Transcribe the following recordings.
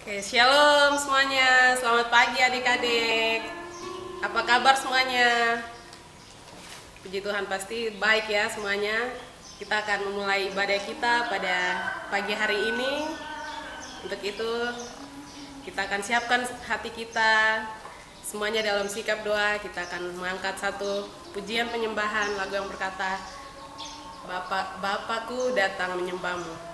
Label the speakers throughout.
Speaker 1: Oke, shalom semuanya. Selamat pagi adik-adik. Apa kabar semuanya? Puji Tuhan pasti baik ya semuanya. Kita akan memulai ibadah kita pada pagi hari ini. Untuk itu kita akan siapkan hati kita semuanya dalam sikap doa. Kita akan mengangkat satu pujian penyembahan, lagu yang berkata, Bapakku datang menyembahmu.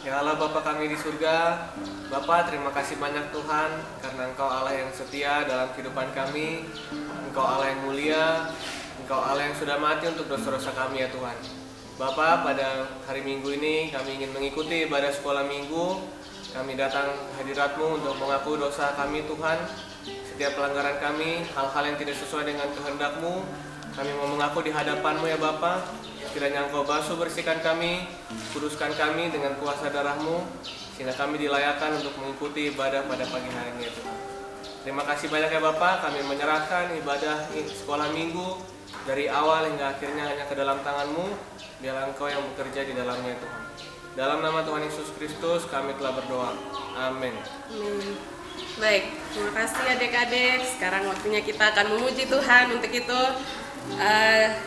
Speaker 2: Ya Allah Bapa kami di surga, Bapa terima kasih banyak Tuhan karena Engkau Allah yang setia dalam kehidupan kami. Engkau Allah yang mulia, Engkau Allah yang sudah mati untuk dosa-dosa kami ya Tuhan. Bapa, pada hari Minggu ini kami ingin mengikuti ibadah sekolah minggu. Kami datang hadirat-Mu untuk mengaku dosa kami Tuhan. Setiap pelanggaran kami, hal-hal yang tidak sesuai dengan kehendak-Mu, kami mau mengaku di hadapan-Mu ya Bapa. Kiranya Engkau basuh bersihkan kami, kuduskan kami dengan kuasa darah-Mu, sehingga kami dilayakkan untuk mengikuti ibadah pada pagi hari ini ya Tuhan. Terima kasih banyak ya Bapak, kami menyerahkan ibadah sekolah minggu dari awal hingga akhirnya hanya ke dalam tangan-Mu. Biarlah Engkau yang bekerja di dalamnya Tuhan. Dalam nama Tuhan Yesus Kristus kami telah berdoa. Amin.
Speaker 1: Amin. Baik, terima kasih adik-adik. Sekarang waktunya kita akan memuji Tuhan. Untuk itu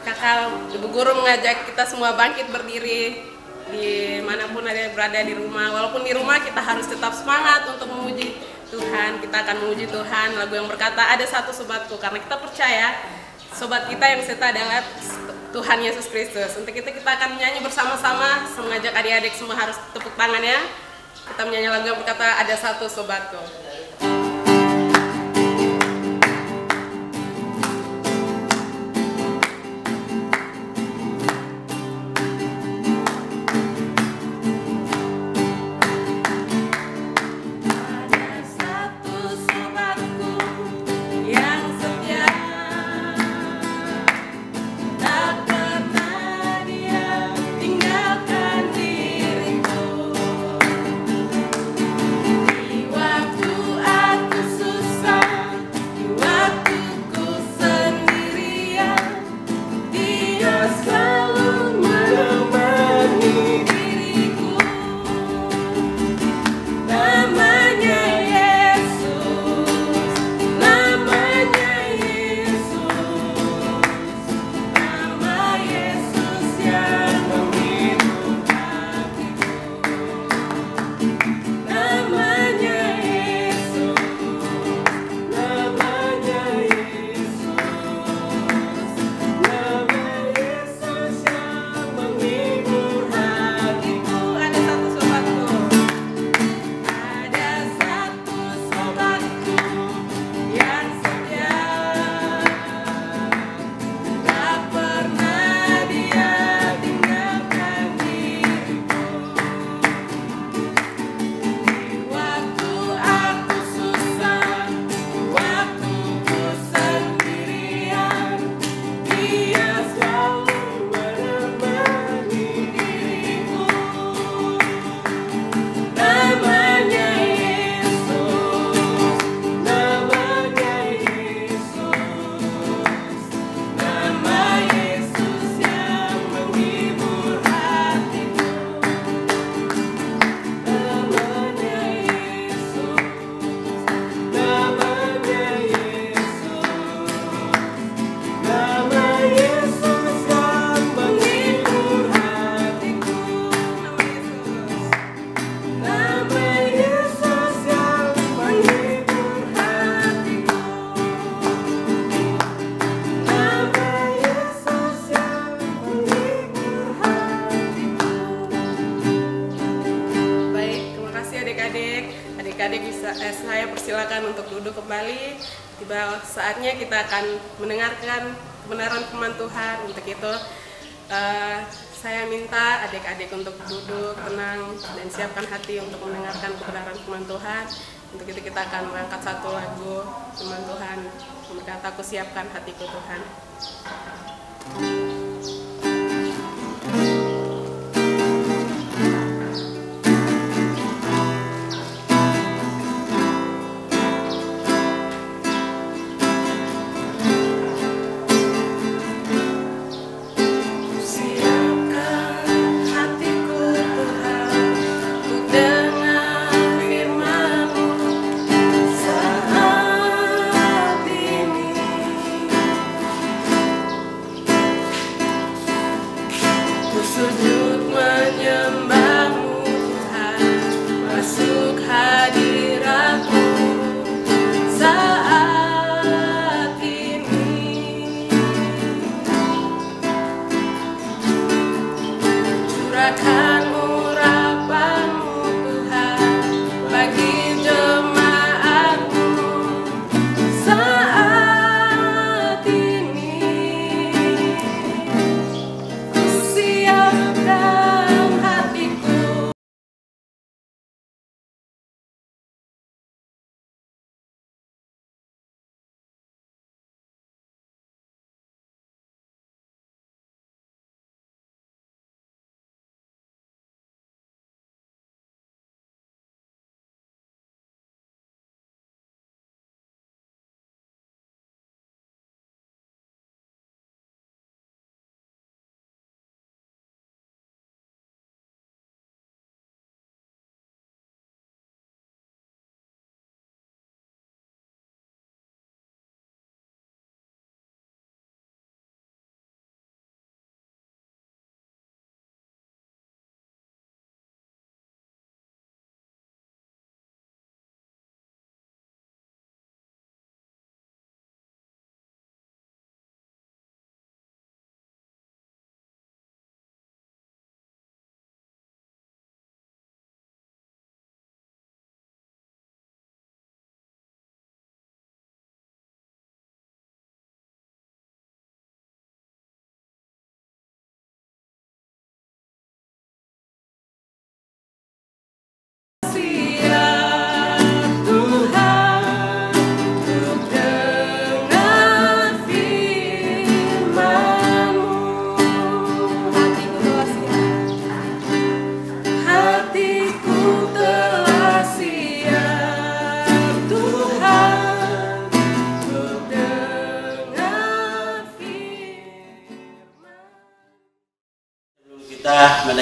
Speaker 1: kakak ibu guru mengajak kita semua bangkit berdiri dimanapun ada berada di rumah. Walaupun di rumah kita harus tetap semangat untuk memuji Tuhan. Kita akan memuji Tuhan. Lagu yang berkata ada satu sobatku, karena kita percaya sobat kita yang setia adalah Tuhan Yesus Kristus. Untuk itu kita akan menyanyi bersama-sama. Saya mengajak adik-adik semua harus tepuk tangan ya. Kita menyanyi lagu yang berkata ada satu sobatku. Saya persilakan untuk duduk kembali. Tiba saatnya kita akan mendengarkan kebenaran firman Tuhan. Untuk itu saya minta adik-adik untuk duduk tenang dan siapkan hati untuk mendengarkan kebenaran firman Tuhan. Untuk itu kita akan mengangkat satu lagu firman Tuhan yang berkata, aku siapkan hatiku Tuhan.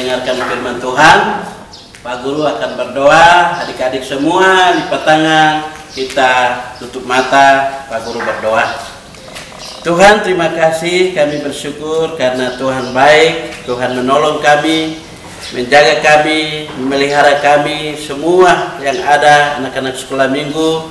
Speaker 3: mendengarkan firman Tuhan. Pak Guru akan berdoa, adik-adik semua lipat tangan, kita tutup mata, Pak Guru berdoa. Tuhan, terima kasih, kami bersyukur karena Tuhan baik, Tuhan menolong kami, menjaga kami, memelihara kami semua yang ada anak-anak sekolah minggu.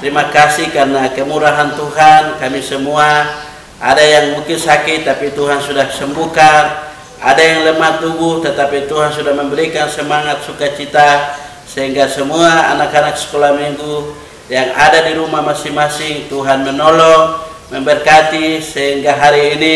Speaker 3: Terima kasih karena kemurahan Tuhan, kami semua ada yang mungkin sakit tapi Tuhan sudah sembuhkan, ada yang lemah tubuh tetapi Tuhan sudah memberikan semangat sukacita, sehingga semua anak-anak sekolah minggu yang ada di rumah masing-masing Tuhan menolong, memberkati, sehingga hari ini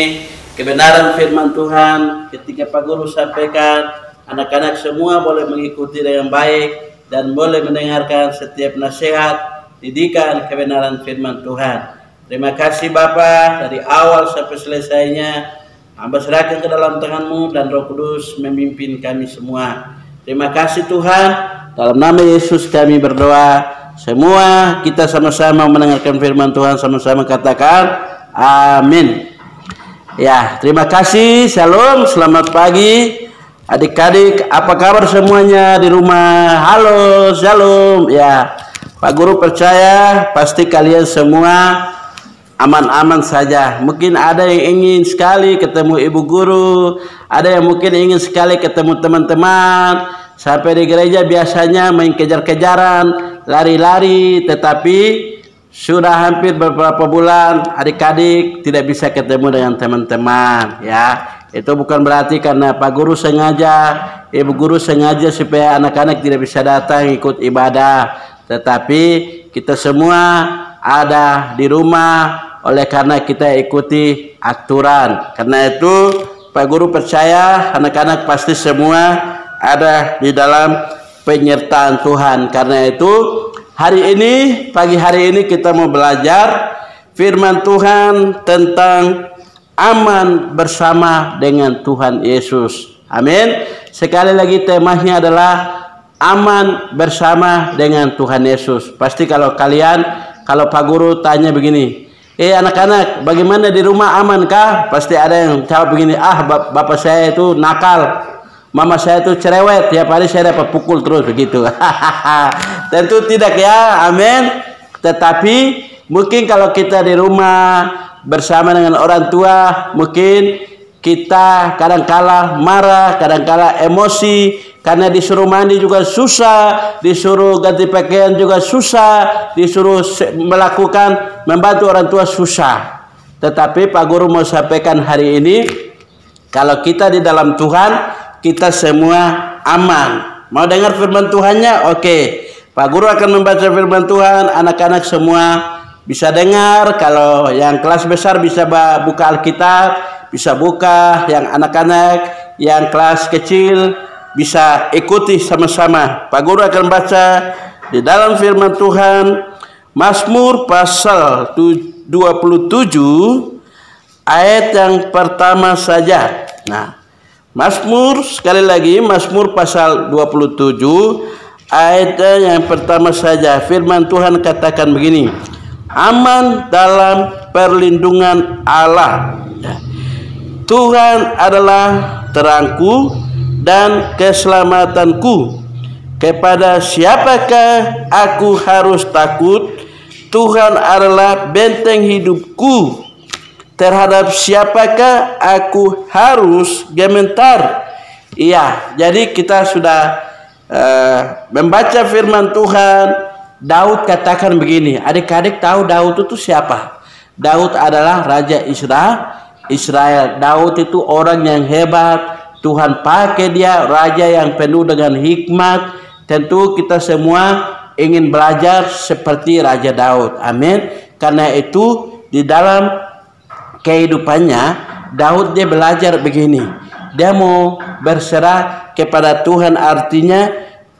Speaker 3: kebenaran firman Tuhan ketika Pak Guru sampaikan, anak-anak semua boleh mengikuti dengan baik dan boleh mendengarkan setiap nasihat, didikan kebenaran firman Tuhan. Terima kasih Bapa, dari awal sampai selesainya hamba serahkan ke dalam tangan-Mu dan Roh Kudus memimpin kami semua. Terima kasih Tuhan, dalam nama Yesus kami berdoa. Semua kita sama-sama mendengarkan firman Tuhan, sama-sama katakan amin. Ya, terima kasih. Shalom, selamat pagi adik-adik, apa kabar semuanya di rumah? Halo, shalom. Ya, Pak Guru percaya pasti kalian semua aman-aman saja. Mungkin ada yang ingin sekali ketemu ibu guru, ada yang mungkin ingin sekali ketemu teman-teman. Sampai di gereja biasanya main kejar-kejaran, lari-lari, tetapi sudah hampir beberapa bulan adik-adik tidak bisa ketemu dengan teman-teman. Ya, itu bukan berarti karena Pak Guru sengaja, ibu guru sengaja supaya anak-anak tidak bisa datang ikut ibadah, tetapi kita semua ada di rumah oleh karena kita ikuti aturan. Karena itu Pak Guru percaya anak-anak pasti semua ada di dalam penyertaan Tuhan. Karena itu hari ini, pagi hari ini kita mau belajar firman Tuhan tentang aman bersama dengan Tuhan Yesus. Amin. Sekali lagi temanya adalah aman bersama dengan Tuhan Yesus. Pasti kalau Pak Guru tanya begini, anak-anak bagaimana di rumah aman kah? Pasti ada yang jawab begini, bapak saya itu nakal, mama saya itu cerewet, tiap hari saya dapat pukul terus begitu. Tentu tidak ya, amin. Tetapi mungkin kalau kita di rumah bersama dengan orang tua, mungkin kita kadang-kala marah, kadang-kala emosi, karena disuruh mandi juga susah, disuruh ganti pakaian juga susah, disuruh membantu orang tua susah. Tetapi Pak Guru mau sampaikan hari ini, kalau kita di dalam Tuhan, kita semua aman. Mau dengar firman Tuhannya? Oke. Pak Guru akan membaca firman Tuhan, anak-anak semua bisa dengar. Kalau yang kelas besar bisa buka Alkitab, bisa buka. Yang anak-anak yang kelas kecil bisa ikuti sama-sama. Pak Guru akan baca di dalam firman Tuhan Mazmur pasal 27 ayat yang pertama saja. Nah, Mazmur, sekali lagi Mazmur pasal 27 ayat yang pertama saja. Firman Tuhan katakan begini, aman dalam perlindungan Allah. Tuhan adalah terangku dan keselamatanku. Kepada siapakah aku harus takut? Tuhan adalah benteng hidupku. Terhadap siapakah aku harus gemetar? Iya, jadi kita sudah membaca firman Tuhan. Daud katakan begini, adik-adik tahu Daud itu siapa? Daud adalah Raja Israel. Daud itu orang yang hebat. Tuhan pakai dia, raja yang penuh dengan hikmat. Tentu kita semua ingin belajar seperti Raja Daud. Amin. Karena itu di dalam kehidupannya Daud dia belajar begini. Dia mau berserah kepada Tuhan, artinya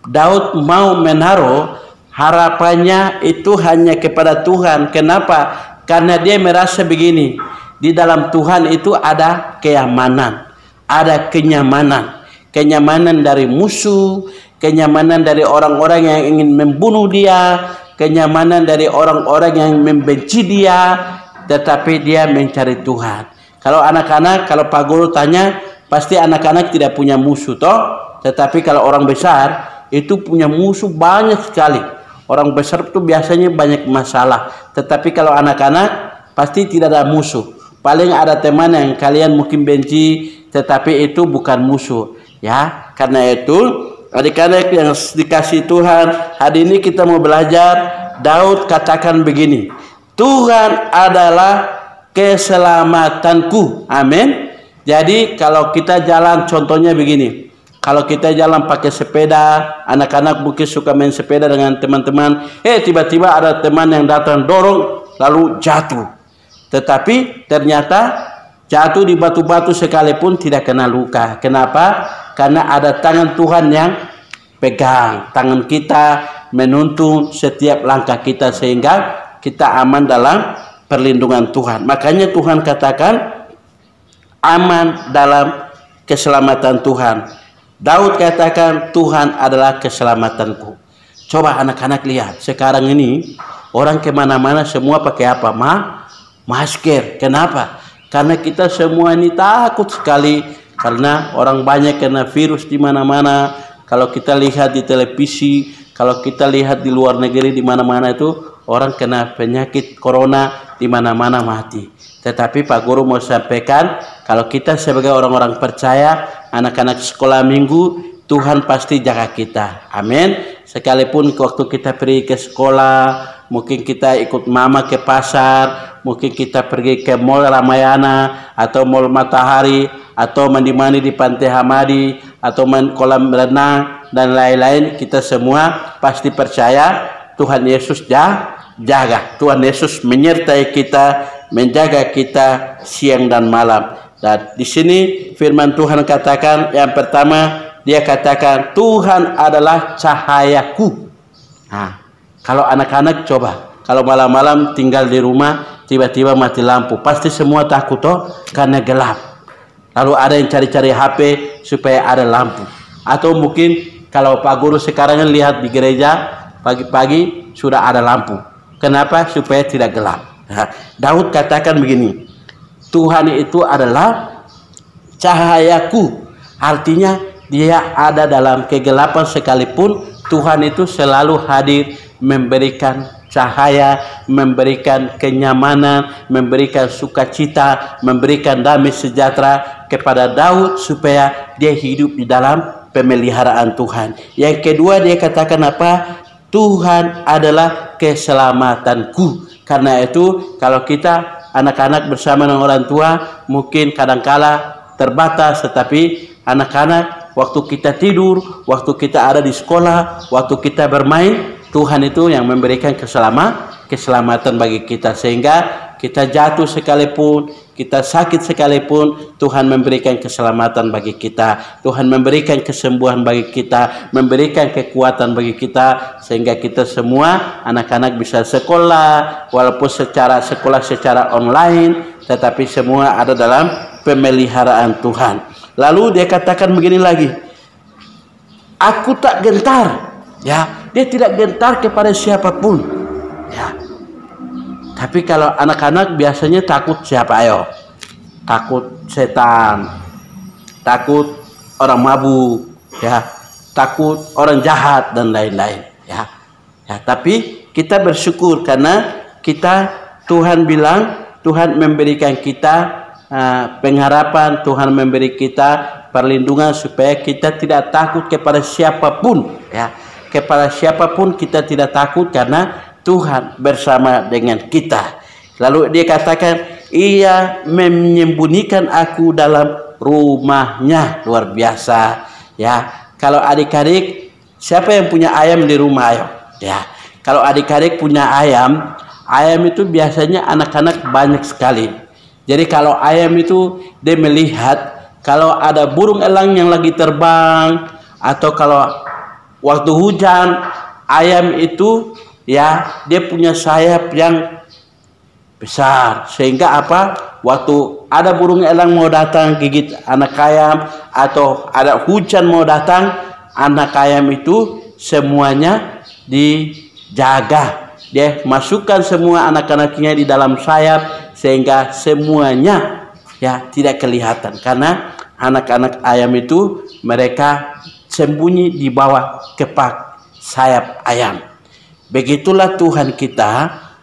Speaker 3: Daud mau menaruh harapannya itu hanya kepada Tuhan. Kenapa? Karena dia merasa begini, di dalam Tuhan itu ada keamanan, ada kenyamanan dari musuh, kenyamanan dari orang-orang yang ingin membunuh dia, kenyamanan dari orang-orang yang membenci dia, tetapi dia mencari Tuhan. Kalau anak-anak, kalau Pak Guru tanya, pasti anak-anak tidak punya musuh toh. Tetapi kalau orang besar itu punya musuh banyak sekali. Orang besar itu biasanya banyak masalah. Tetapi kalau anak-anak pasti tidak ada musuh. Paling ada teman yang kalian mungkin benci, tetapi itu bukan musuh. Ya, karena itu adik-adik yang dikasih Tuhan, hari ini kita mau belajar. Daud katakan begini, Tuhan adalah keselamatanku. Amin. Jadi kalau kita jalan, contohnya begini, kalau kita jalan pakai sepeda, anak-anak mungkin suka main sepeda dengan teman-teman, tiba-tiba ada teman yang datang dorong lalu jatuh. Tetapi ternyata jatuh di batu-batu sekalipun tidak kena luka. Kenapa? Karena ada tangan Tuhan yang pegang. Tangan kita menuntun setiap langkah kita sehingga kita aman dalam perlindungan Tuhan. Makanya Tuhan katakan aman dalam keselamatan Tuhan. Daud katakan Tuhan adalah keselamatanku. Coba anak-anak lihat sekarang ini orang kemana-mana semua pakai apa? Masker. Kenapa? Karena kita semua ini takut sekali karena orang banyak kena virus di mana-mana. Kalau kita lihat di televisi, kalau kita lihat di luar negeri di mana-mana itu orang kena penyakit corona di mana-mana mati. Tetapi Pak Guru mau sampaikan, kalau kita sebagai orang-orang percaya, anak-anak sekolah minggu, Tuhan pasti jaga kita. Amin. Sekalipun waktu kita pergi ke sekolah, mungkin kita ikut mama ke pasar, mungkin kita pergi ke Mall Ramayana atau Mall Matahari atau mandi-mandi di Pantai Hamadi atau kolam renang dan lain-lain, kita semua pasti percaya Tuhan Yesus jaga. Tuhan Yesus menyertai kita, menjaga kita siang dan malam. Dan di sini firman Tuhan katakan yang pertama, dia katakan Tuhan adalah cahayaku. Nah, kalau anak-anak coba, kalau malam-malam tinggal di rumah tiba-tiba mati lampu, pasti semua takut toh karena gelap. Lalu ada yang cari-cari HP supaya ada lampu. Atau mungkin kalau Pak Guru sekarang lihat di gereja pagi-pagi sudah ada lampu. Kenapa? Supaya tidak gelap. Nah, Daud katakan begini, Tuhan itu adalah cahayaku. Artinya dia ada dalam kegelapan sekalipun, Tuhan itu selalu hadir memberikan cahaya, memberikan kenyamanan, memberikan sukacita, memberikan damai sejahtera kepada Daud supaya dia hidup di dalam pemeliharaan Tuhan. Yang kedua dia katakan apa? Tuhan adalah keselamatanku. Karena itu kalau kita anak-anak bersama dengan orang tua mungkin kadangkala terbatas, tetapi anak-anak waktu kita tidur, waktu kita ada di sekolah, waktu kita bermain, Tuhan itu yang memberikan keselamatan bagi kita. Sehingga kita jatuh sekalipun, kita sakit sekalipun, Tuhan memberikan keselamatan bagi kita. Tuhan memberikan kesembuhan bagi kita, memberikan kekuatan bagi kita. Sehingga kita semua anak-anak bisa sekolah, walaupun sekolah secara online, tetapi semua ada dalam pemeliharaan Tuhan. Lalu dia katakan begini lagi, aku tak gentar. Ya, dia tidak gentar kepada siapapun. Ya. Tapi kalau anak-anak biasanya takut siapa? Ayo, takut setan, takut orang mabuk, ya, takut orang jahat dan lain-lain. Ya. Ya, tapi kita bersyukur karena Tuhan bilang, Tuhan memberikan kita pengharapan, Tuhan memberi kita perlindungan supaya kita tidak takut kepada siapapun. Ya. Kepada siapapun kita tidak takut karena Tuhan bersama dengan kita. Lalu dia katakan, ia menyembunyikan aku dalam rumahnya. Luar biasa. Ya, kalau adik-adik, siapa yang punya ayam di rumah? Ayo. Ya, kalau adik-adik punya ayam itu biasanya anak-anak banyak sekali. Jadi kalau ayam itu dia melihat kalau ada burung elang yang lagi terbang, atau kalau waktu hujan, ayam itu ya dia punya sayap yang besar, sehingga apa? Waktu ada burung elang mau datang gigit anak ayam, atau ada hujan mau datang, anak ayam itu semuanya dijaga. Dia masukkan semua anak-anaknya di dalam sayap sehingga semuanya ya tidak kelihatan, karena anak-anak ayam itu mereka sembunyi di bawah kepak sayap ayam. Begitulah Tuhan kita,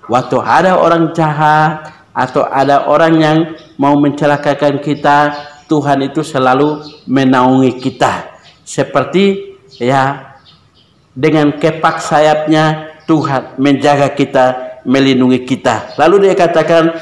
Speaker 3: waktu ada orang jahat atau ada orang yang mau mencelakakan kita, Tuhan itu selalu menaungi kita. Seperti ya, dengan kepak sayapnya Tuhan menjaga kita, melindungi kita. Lalu dia katakan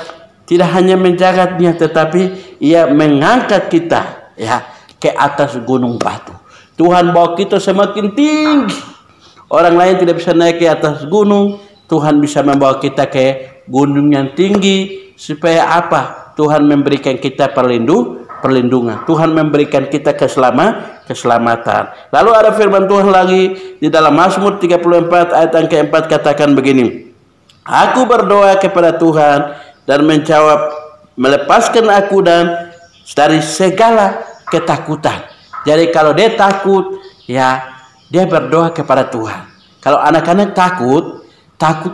Speaker 3: tidak hanya menjaga dia, tetapi ia mengangkat kita ya ke atas gunung batu. Tuhan bawa kita semakin tinggi. Orang lain tidak bisa naik ke atas gunung, Tuhan bisa membawa kita ke gunung yang tinggi. Supaya apa? Tuhan memberikan kita perlindungan. Tuhan memberikan kita keselamatan. Lalu ada firman Tuhan lagi di dalam Mazmur 34 ayat yang keempat, katakan begini. Aku berdoa kepada Tuhan dan menjawab, melepaskan aku dan dari segala ketakutan. Jadi kalau dia takut, ya dia berdoa kepada Tuhan. Kalau anak-anak takut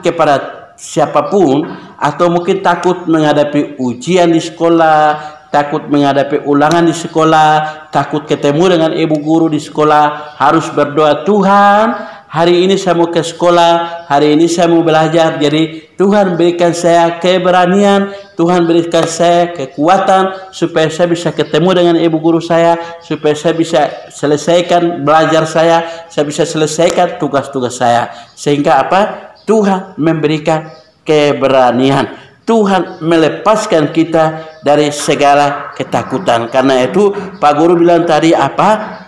Speaker 3: kepada siapapun, atau mungkin takut menghadapi ujian di sekolah, takut menghadapi ulangan di sekolah, takut ketemu dengan ibu guru di sekolah, harus berdoa, Tuhan, hari ini saya mau ke sekolah, hari ini saya mau belajar, jadi Tuhan berikan saya keberanian, Tuhan berikan saya kekuatan supaya saya bisa ketemu dengan ibu guru saya, supaya saya bisa selesaikan belajar saya bisa selesaikan tugas-tugas saya. Sehingga apa? Tuhan memberikan keberanian. Tuhan melepaskan kita dari segala ketakutan. Karena itu Pak Guru bilang tadi apa?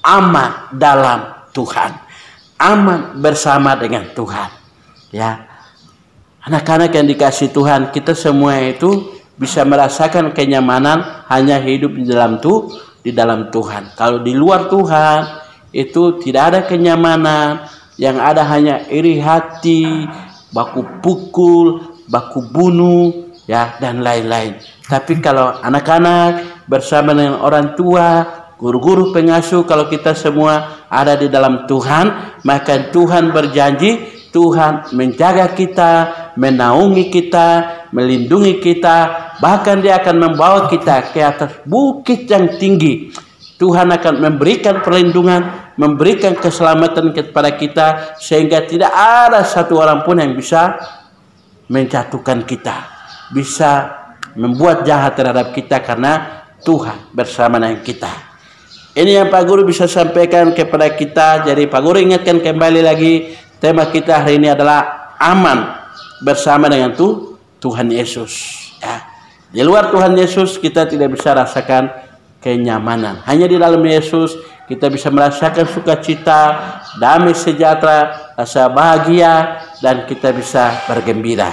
Speaker 3: Aman dalam Tuhan. Aman bersama dengan Tuhan. Ya. Anak-anak yang dikasih Tuhan, kita semua itu bisa merasakan kenyamanan hanya hidup di dalam Tuhan. Kalau di luar Tuhan itu tidak ada kenyamanan, yang ada hanya iri hati, baku pukul, baku bunuh, ya, dan lain-lain. Tapi kalau anak-anak bersama dengan orang tua, guru-guru pengasuh, kalau kita semua ada di dalam Tuhan, maka Tuhan berjanji, Tuhan menjaga kita, menaungi kita, melindungi kita, bahkan Dia akan membawa kita ke atas bukit yang tinggi. Tuhan akan memberikan perlindungan, memberikan keselamatan kepada kita, sehingga tidak ada satu orang pun yang bisa menjatuhkan kita, bisa membuat jahat terhadap kita, karena Tuhan bersama dengan kita. Ini yang Pak Guru bisa sampaikan kepada kita. Jadi Pak Guru ingatkan kembali lagi, tema kita hari ini adalah aman bersama dengan Tuhan Yesus. Ya. Di luar Tuhan Yesus kita tidak bisa rasakan kenyamanan. Hanya di dalam Yesus kita bisa merasakan sukacita, damai sejahtera, rasa bahagia, dan kita bisa bergembira.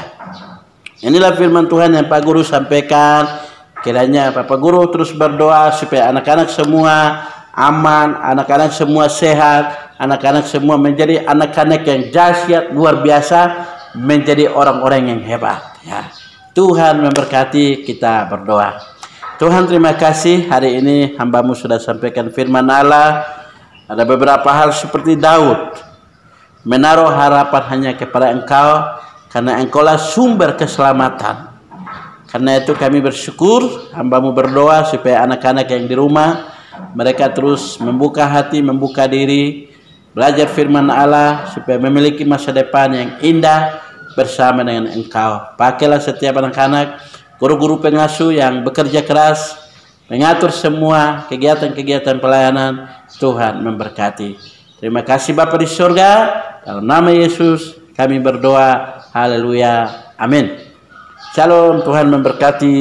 Speaker 3: Inilah firman Tuhan yang Pak Guru sampaikan. Kiranya Bapak Guru terus berdoa supaya anak-anak semua aman, anak-anak semua sehat, anak-anak semua menjadi anak-anak yang dahsyat luar biasa, menjadi orang-orang yang hebat. Ya. Tuhan memberkati, kita berdoa. Tuhan, terima kasih hari ini hamba-Mu sudah sampaikan firman Allah. Ada beberapa hal seperti Daud menaruh harapan hanya kepada Engkau, karena Engkaulah sumber keselamatan. Karena itu kami bersyukur, hamba-Mu berdoa supaya anak-anak yang di rumah, mereka terus membuka hati, membuka diri, belajar firman Allah, supaya memiliki masa depan yang indah bersama dengan Engkau. Pakailah setiap anak-anak, guru-guru pengasuh yang bekerja keras, mengatur semua kegiatan-kegiatan pelayanan. Tuhan memberkati. Terima kasih Bapa di surga, dalam nama Yesus kami berdoa. Haleluya. Amin. Shalom, Tuhan memberkati.